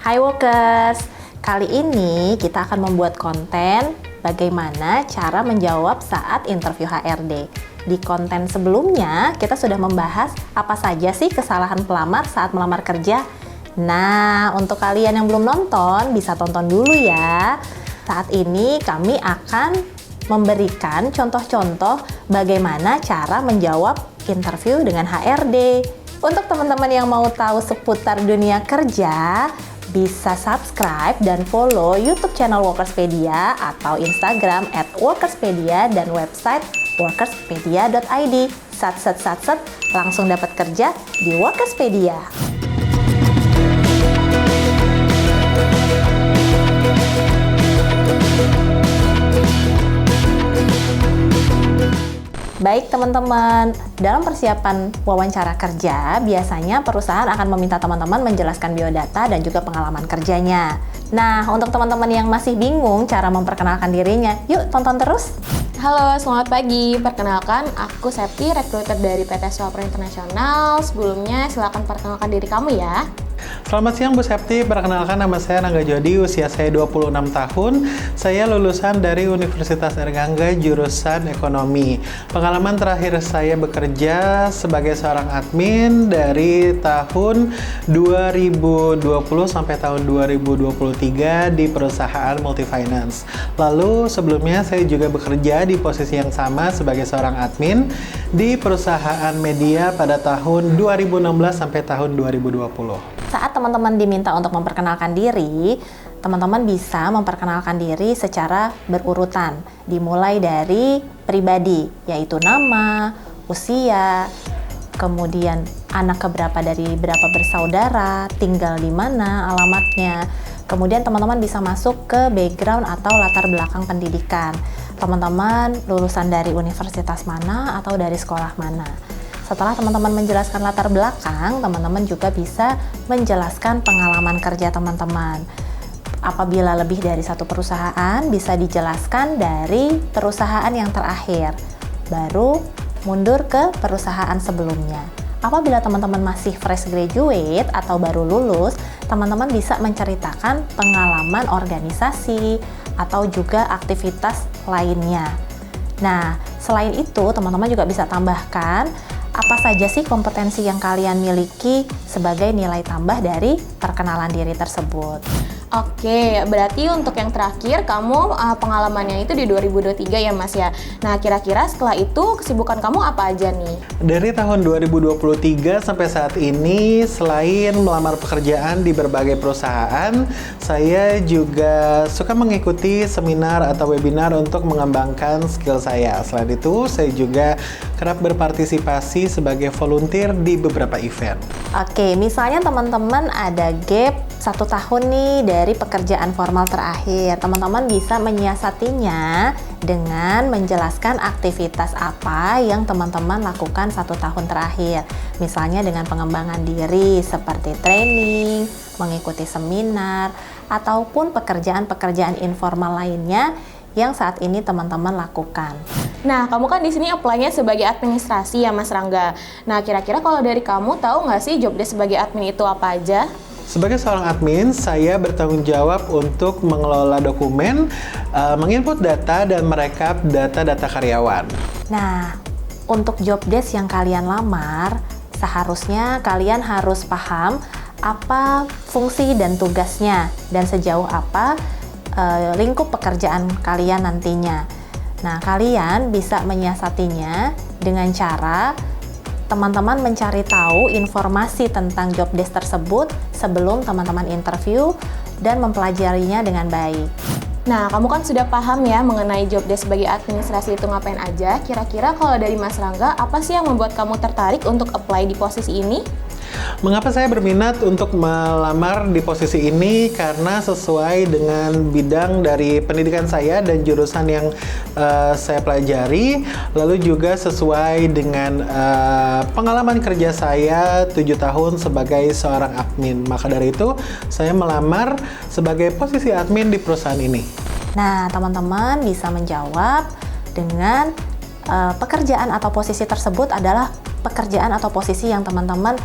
Hai Workers, kali ini kita akan membuat konten bagaimana cara menjawab saat interview HRD. Di konten sebelumnya kita sudah membahas apa saja sih kesalahan pelamar saat melamar kerja. Nah, untuk kalian yang belum nonton bisa tonton dulu ya. Saat ini kami akan memberikan contoh-contoh bagaimana cara menjawab interview dengan HRD. Untuk teman-teman yang mau tahu seputar dunia kerja, bisa subscribe dan follow YouTube channel Workerspedia atau Instagram @workerspedia dan website workerspedia.id. Sat, langsung dapat kerja di Workerspedia. Baik teman-teman, dalam persiapan wawancara kerja, biasanya perusahaan akan meminta teman-teman menjelaskan biodata dan juga pengalaman kerjanya. Nah, untuk teman-teman yang masih bingung cara memperkenalkan dirinya, yuk tonton terus! Halo, selamat pagi. Perkenalkan, aku Septi, recruiter dari PT Swapra International. Sebelumnya, silakan perkenalkan diri kamu ya. Selamat siang Bu Septi, perkenalkan nama saya Nangga Jody, usia saya 26 tahun. Saya lulusan dari Universitas Airlangga jurusan Ekonomi. Pengalaman terakhir saya bekerja sebagai seorang admin dari tahun 2020 sampai tahun 2023 di perusahaan multifinance. Lalu sebelumnya saya juga bekerja di posisi yang sama sebagai seorang admin di perusahaan media pada tahun 2016 sampai tahun 2020. Saat teman-teman diminta untuk memperkenalkan diri, teman-teman bisa memperkenalkan diri secara berurutan, dimulai dari pribadi, yaitu nama, usia, kemudian anak keberapa dari berapa bersaudara, tinggal di mana, alamatnya. Kemudian teman-teman bisa masuk ke background atau latar belakang pendidikan. Teman-teman lulusan dari universitas mana atau dari sekolah mana. Setelah teman-teman menjelaskan latar belakang, teman-teman juga bisa menjelaskan pengalaman kerja teman-teman. Apabila lebih dari satu perusahaan, bisa dijelaskan dari perusahaan yang terakhir, baru mundur ke perusahaan sebelumnya. Apabila teman-teman masih fresh graduate atau baru lulus, teman-teman bisa menceritakan pengalaman organisasi atau juga aktivitas lainnya. Nah, selain itu, teman-teman juga bisa tambahkan apa saja sih kompetensi yang kalian miliki sebagai nilai tambah dari perkenalan diri tersebut. Oke, berarti untuk yang terakhir, kamu pengalamannya itu di 2023 ya Mas ya. Nah, kira-kira setelah itu kesibukan kamu apa aja nih? Dari tahun 2023 sampai saat ini, selain melamar pekerjaan di berbagai perusahaan, saya juga suka mengikuti seminar atau webinar untuk mengembangkan skill saya. Selain itu, saya juga kerap berpartisipasi sebagai volunteer di beberapa event. Oke, misalnya teman-teman ada gap 1 tahun nih dari pekerjaan formal terakhir. Teman-teman bisa menyiasatinya dengan menjelaskan aktivitas apa yang teman-teman lakukan 1 tahun terakhir. Misalnya dengan pengembangan diri seperti training, mengikuti seminar, ataupun pekerjaan-pekerjaan informal lainnya yang saat ini teman-teman lakukan. Nah, kamu kan di sini apply-nya sebagai administrasi ya Mas Rangga. Nah, kira-kira kalau dari kamu tahu nggak sih job desk sebagai admin itu apa aja? Sebagai seorang admin, saya bertanggung jawab untuk mengelola dokumen, menginput data, dan merekap data-data karyawan. Nah, untuk job desk yang kalian lamar, seharusnya kalian harus paham apa fungsi dan tugasnya, dan sejauh apa lingkup pekerjaan kalian nantinya. Nah, kalian bisa menyiasatinya dengan cara teman-teman mencari tahu informasi tentang job desk tersebut sebelum teman-teman interview dan mempelajarinya dengan baik. Nah, kamu kan sudah paham ya mengenai job desk sebagai administrasi itu ngapain aja. Kira-kira kalau dari Mas Rangga, apa sih yang membuat kamu tertarik untuk apply di posisi ini? Mengapa saya berminat untuk melamar di posisi ini? Karena sesuai dengan bidang dari pendidikan saya dan jurusan yang saya pelajari, lalu juga sesuai dengan pengalaman kerja saya 7 tahun sebagai seorang admin. Maka dari itu, saya melamar sebagai posisi admin di perusahaan ini. Nah, teman-teman bisa menjawab dengan pekerjaan atau posisi tersebut adalah pekerjaan atau posisi yang teman-teman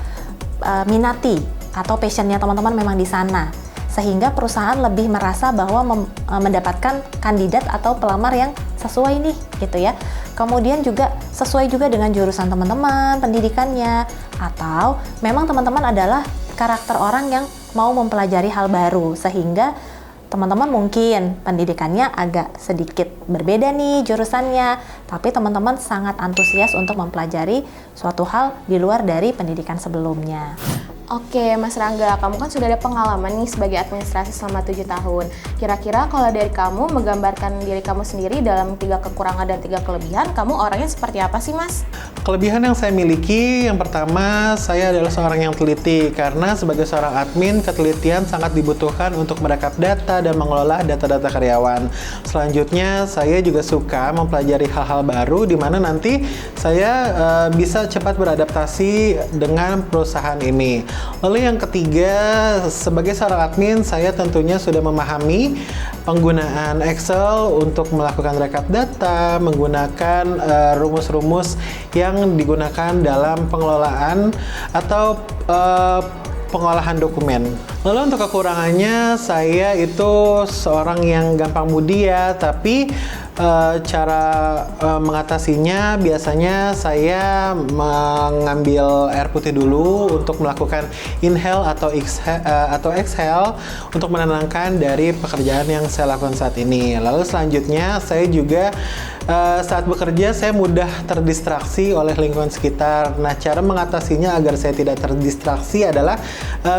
minati atau passionnya teman-teman memang di sana. sehingga perusahaan lebih merasa bahwa mendapatkan kandidat atau pelamar yang sesuai nih gitu ya. Kemudian juga sesuai juga dengan jurusan teman-teman, pendidikannya, atau memang teman-teman adalah karakter orang yang mau mempelajari hal baru, sehingga teman-teman mungkin pendidikannya agak sedikit berbeda nih jurusannya, tapi teman-teman sangat antusias untuk mempelajari suatu hal di luar dari pendidikan sebelumnya. Oke, Mas Rangga, kamu kan sudah ada pengalaman nih sebagai administrasi selama 7 tahun. Kira-kira kalau dari kamu menggambarkan diri kamu sendiri dalam 3 kekurangan dan 3 kelebihan, kamu orangnya seperti apa sih, Mas? Kelebihan yang saya miliki, yang pertama, saya adalah seorang yang teliti. Karena sebagai seorang admin, ketelitian sangat dibutuhkan untuk merekap data dan mengelola data-data karyawan. Selanjutnya, saya juga suka mempelajari hal-hal baru, di mana nanti saya bisa cepat beradaptasi dengan perusahaan ini. Lalu yang ketiga, sebagai seorang admin, saya tentunya sudah memahami penggunaan Excel untuk melakukan rekap data, menggunakan rumus-rumus yang digunakan dalam pengelolaan atau pengolahan dokumen. Lalu untuk kekurangannya, saya itu seorang yang gampang mudi ya, tapi cara mengatasinya biasanya saya mengambil air putih dulu untuk melakukan inhale atau exhale untuk menenangkan dari pekerjaan yang saya lakukan saat ini. Lalu selanjutnya saya juga saat bekerja saya mudah terdistraksi oleh lingkungan sekitar. Nah, cara mengatasinya agar saya tidak terdistraksi adalah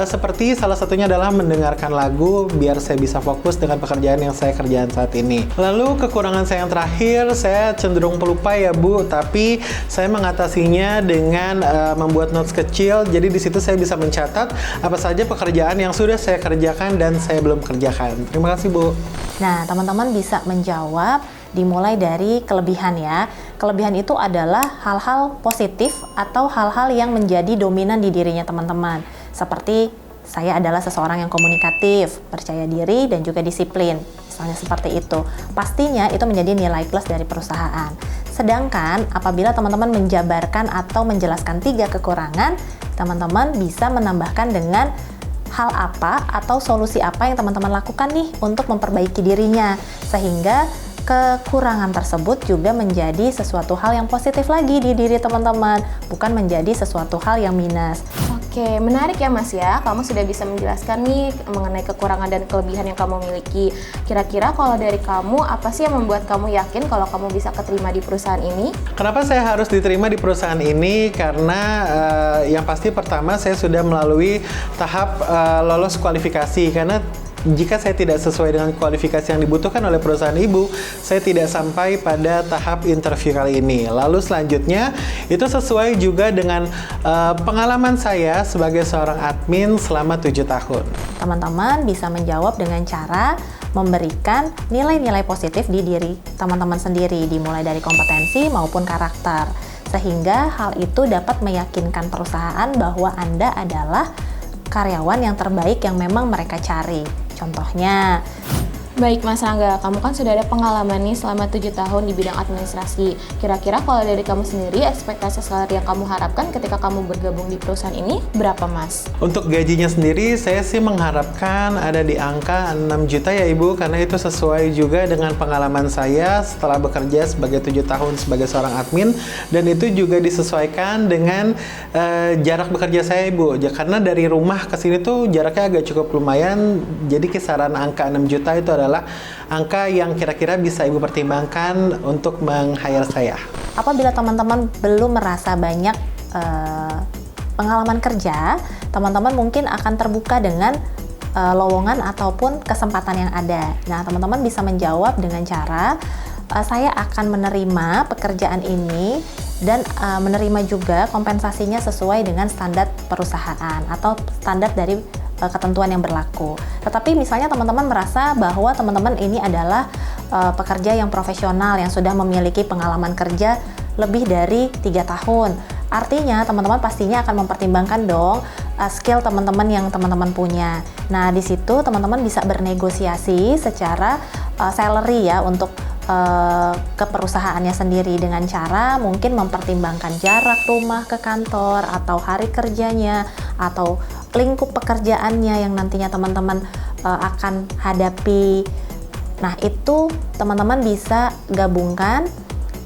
seperti salah satunya adalah mendengarkan lagu biar saya bisa fokus dengan pekerjaan yang saya kerjakan saat ini. Lalu kekurangan saya yang terakhir, saya cenderung pelupa ya Bu, tapi saya mengatasinya dengan membuat notes kecil. Jadi di situ saya bisa mencatat apa saja pekerjaan yang sudah saya kerjakan dan saya belum kerjakan. Terima kasih Bu. Nah, teman-teman bisa menjawab dimulai dari kelebihan ya. Kelebihan itu adalah hal-hal positif atau hal-hal yang menjadi dominan di dirinya teman-teman. Seperti saya adalah seseorang yang komunikatif, percaya diri, dan juga disiplin. Misalnya seperti itu. Pastinya itu menjadi nilai plus dari perusahaan. Sedangkan apabila teman-teman menjabarkan atau menjelaskan 3 kekurangan, teman-teman bisa menambahkan dengan hal apa atau solusi apa yang teman-teman lakukan nih untuk memperbaiki dirinya, sehingga kekurangan tersebut juga menjadi sesuatu hal yang positif lagi di diri teman-teman, bukan menjadi sesuatu hal yang minus. Oke, menarik ya Mas ya. Kamu sudah bisa menjelaskan nih mengenai kekurangan dan kelebihan yang kamu miliki. Kira-kira kalau dari kamu, apa sih yang membuat kamu yakin kalau kamu bisa keterima di perusahaan ini? Kenapa saya harus diterima di perusahaan ini? Karena yang pasti pertama saya sudah melalui tahap lolos kualifikasi. Karena jika saya tidak sesuai dengan kualifikasi yang dibutuhkan oleh perusahaan ibu, saya tidak sampai pada tahap interview kali ini. Lalu selanjutnya, itu sesuai juga dengan pengalaman saya sebagai seorang admin selama 7 tahun. Teman-teman bisa menjawab dengan cara memberikan nilai-nilai positif di diri teman-teman sendiri, dimulai dari kompetensi maupun karakter. Sehingga hal itu dapat meyakinkan perusahaan bahwa Anda adalah karyawan yang terbaik yang memang mereka cari. Contohnya, Baik Mas Rangga, kamu kan sudah ada pengalaman nih selama 7 tahun di bidang administrasi. Kira-kira kalau dari kamu sendiri, ekspektasi salary yang kamu harapkan ketika kamu bergabung di perusahaan ini berapa Mas? Untuk gajinya sendiri, saya sih mengharapkan ada di angka 6 juta ya Ibu, karena itu sesuai juga dengan pengalaman saya setelah bekerja sebagai 7 tahun sebagai seorang admin, dan itu juga disesuaikan dengan jarak bekerja saya Ibu. Karena dari rumah ke sini tuh jaraknya agak cukup lumayan, jadi kisaran angka 6 juta itu adalah angka yang kira-kira bisa Ibu pertimbangkan untuk meng-hire saya. apabila teman-teman belum merasa banyak pengalaman kerja, teman-teman mungkin akan terbuka dengan lowongan ataupun kesempatan yang ada. Nah, teman-teman bisa menjawab dengan cara saya akan menerima pekerjaan ini dan menerima juga kompensasinya sesuai dengan standar perusahaan atau standar dari ketentuan yang berlaku. Tetapi misalnya teman-teman merasa bahwa teman-teman ini adalah pekerja yang profesional yang sudah memiliki pengalaman kerja lebih dari 3 tahun. Artinya teman-teman pastinya akan mempertimbangkan dong skill teman-teman yang teman-teman punya. Nah, di situ teman-teman bisa bernegosiasi secara salary ya untuk ke perusahaannya sendiri dengan cara mungkin mempertimbangkan jarak rumah ke kantor atau hari kerjanya atau lingkup pekerjaannya yang nantinya teman-teman akan hadapi. Nah, itu teman-teman bisa gabungkan.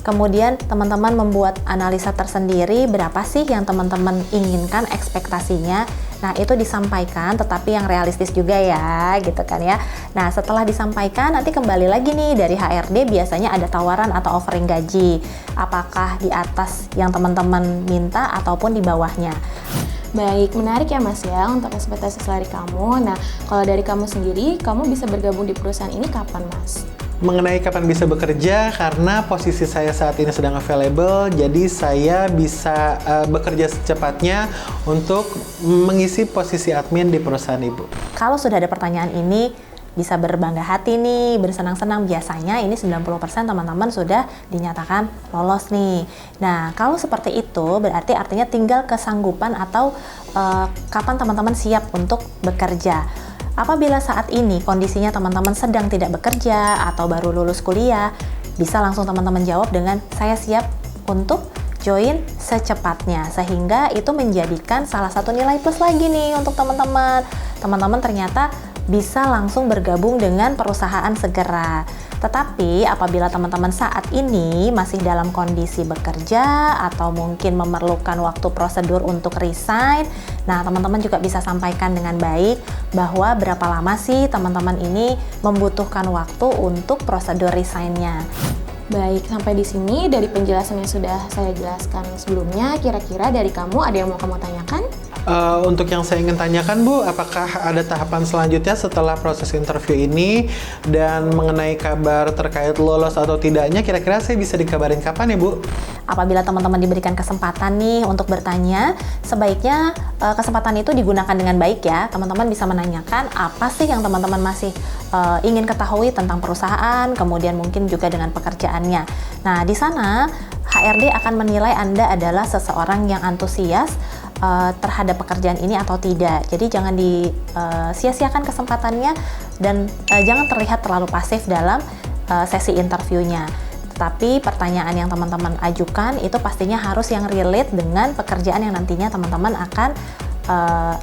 Kemudian teman-teman membuat analisa tersendiri berapa sih yang teman-teman inginkan ekspektasinya. Nah, itu disampaikan tetapi yang realistis juga ya, gitu kan ya. Nah, setelah disampaikan nanti kembali lagi nih dari HRD biasanya ada tawaran atau offering gaji. Apakah di atas yang teman-teman minta ataupun di bawahnya. Baik, menarik ya Mas ya untuk ekspektasi salary kamu. Nah, kalau dari kamu sendiri, kamu bisa bergabung di perusahaan ini kapan Mas? Mengenai kapan bisa bekerja, karena posisi saya saat ini sedang available, jadi saya bisa bekerja secepatnya untuk mengisi posisi admin di perusahaan Ibu. Kalau sudah ada pertanyaan ini, bisa berbangga hati nih, bersenang-senang. Biasanya ini 90% teman-teman sudah dinyatakan lolos nih. Nah, kalau seperti itu berarti artinya tinggal kesanggupan atau kapan teman-teman siap untuk bekerja. Apabila saat ini kondisinya teman-teman sedang tidak bekerja atau baru lulus kuliah, bisa langsung teman-teman jawab dengan saya siap untuk join secepatnya, sehingga itu menjadikan salah satu nilai plus lagi nih untuk teman-teman. Teman-teman ternyata bisa langsung bergabung dengan perusahaan segera. Tetapi apabila teman-teman saat ini masih dalam kondisi bekerja atau mungkin memerlukan waktu prosedur untuk resign, nah teman-teman juga bisa sampaikan dengan baik bahwa berapa lama sih teman-teman ini membutuhkan waktu untuk prosedur resign-nya. Baik, sampai di sini dari penjelasan yang sudah saya jelaskan sebelumnya, kira-kira dari kamu ada yang mau kamu tanyakan? Untuk yang saya ingin tanyakan Bu, apakah ada tahapan selanjutnya setelah proses interview ini? Dan mengenai kabar terkait lolos atau tidaknya, kira-kira saya bisa dikabarin kapan ya Bu? Apabila teman-teman diberikan kesempatan nih untuk bertanya, sebaiknya kesempatan itu digunakan dengan baik ya. Teman-teman bisa menanyakan apa sih yang teman-teman masih ingin ketahui tentang perusahaan, kemudian mungkin juga dengan pekerjaannya. Nah, di sana HRD akan menilai Anda adalah seseorang yang antusias terhadap pekerjaan ini atau tidak. Jadi jangan disia-siakan kesempatannya dan jangan terlihat terlalu pasif dalam sesi interviewnya. Tetapi pertanyaan yang teman-teman ajukan itu pastinya harus yang relate dengan pekerjaan yang nantinya teman-teman akan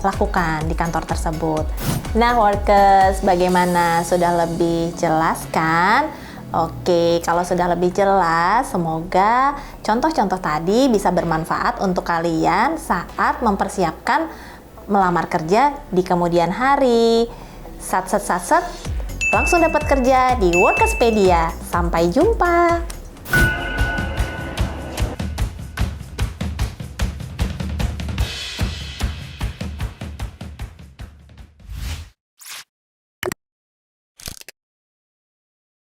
lakukan di kantor tersebut. Nah, workers, bagaimana? Sudah lebih jelas kan? Oke, kalau sudah lebih jelas, semoga contoh-contoh tadi bisa bermanfaat untuk kalian saat mempersiapkan melamar kerja di kemudian hari. Sat, langsung dapat kerja di Workerspedia. Sampai jumpa!